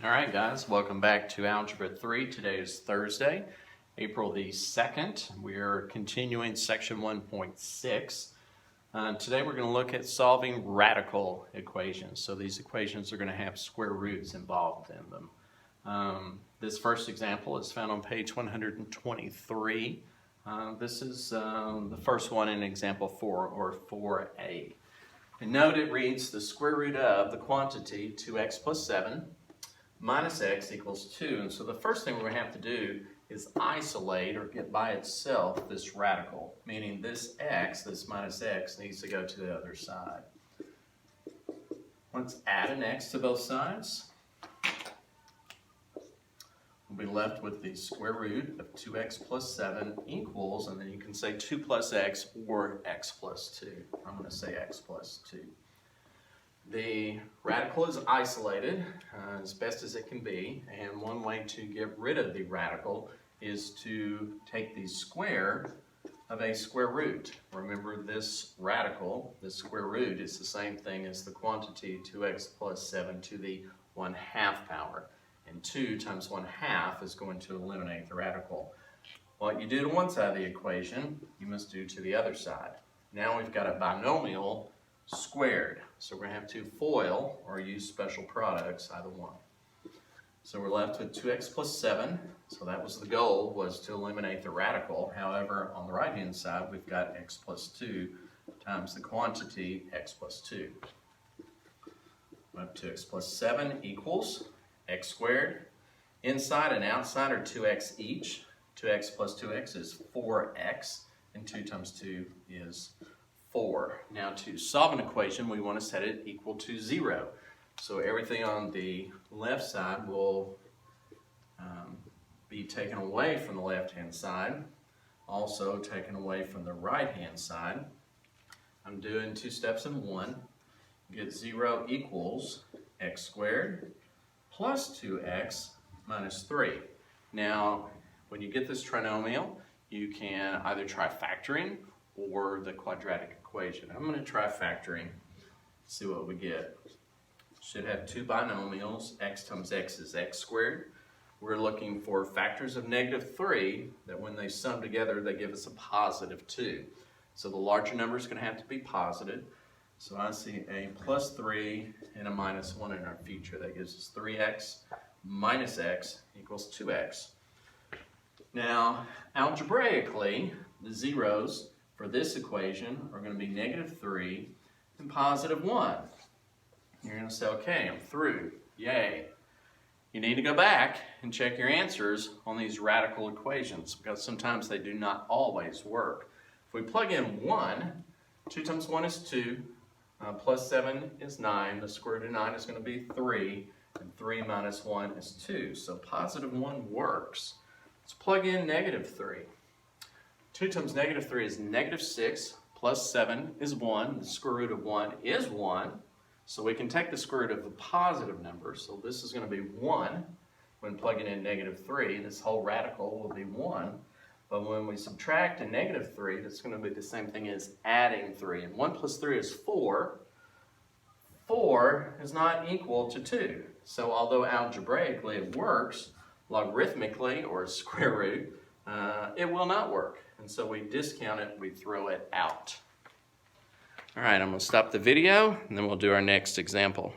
All right, guys, welcome back to Algebra 3. Today is Thursday, April the 2nd. We're continuing section 1.6. Today we're going to look at solving radical equations. So these equations are going to have square roots involved in them. This first example is found on page 123. This is the first one in example 4, or 4a. And note it reads the square root of the quantity 2x plus 7 minus x equals 2. And so the first thing we're going to have to do is isolate or get by itself this radical, meaning this x, this minus x, needs to go to the other side. Let's add an x to both sides. We'll be left with the square root of 2x plus 7 equals, and then you can say 2 plus x or x plus 2. I'm going to say x plus 2. The radical is isolated as best as it can be, and one way to get rid of the radical is to take the square of a square root. Remember, this radical, this square root, is the same thing as the quantity 2x plus 7 to the 1/2 power, and 2 times 1/2 is going to eliminate the radical. What you do to one side of the equation, you must do to the other side. Now we've got a binomial squared. So we're going to have to FOIL or use special products, either one. So we're left with 2x plus 7. So that was the goal, was to eliminate the radical. However, on the right hand side, we've got x plus 2 times the quantity x plus 2. Up 2x plus 7 equals x squared. Inside and outside are 2x each. 2x plus 2x is 4x, and 2 times 2 is 4. Now to solve an equation, we want to set it equal to 0. So everything on the left side will be taken away from the left-hand side, also taken away from the right-hand side. I'm doing 2 steps in one. Get 0 equals x squared plus 2x minus 3. Now, when you get this trinomial, you can either try factoring or the quadratic equation. I'm going to try factoring, see what we get. Should have two binomials, x times x is x squared. We're looking for factors of -3 that when they sum together, they give us a positive 2. So the larger number is going to have to be positive. So I see a plus 3 and a minus 1 in our future. That gives us 3x minus x equals 2x. Now, algebraically, the zeros for this equation are going to be -3 and positive 1. You're going to say, okay, I'm through. Yay. You need to go back and check your answers on these radical equations, because sometimes they do not always work. If we plug in 1, 2 times 1 is 2, plus 7 is 9. The square root of 9 is going to be 3, and 3 minus 1 is 2. So positive 1 works. Let's plug in -3. 2 times -3 is -6, plus 7 is 1. The square root of 1 is 1. So we can take the square root of a positive number. So this is going to be 1 when plugging in -3. This whole radical will be 1. But when we subtract a -3, that's going to be the same thing as adding 3. And 1 plus 3 is 4. 4 is not equal to 2. So although algebraically it works, logarithmically, or square root, it will not work. And so we discount it, we throw it out. All right, I'm going to stop the video, and then we'll do our next example.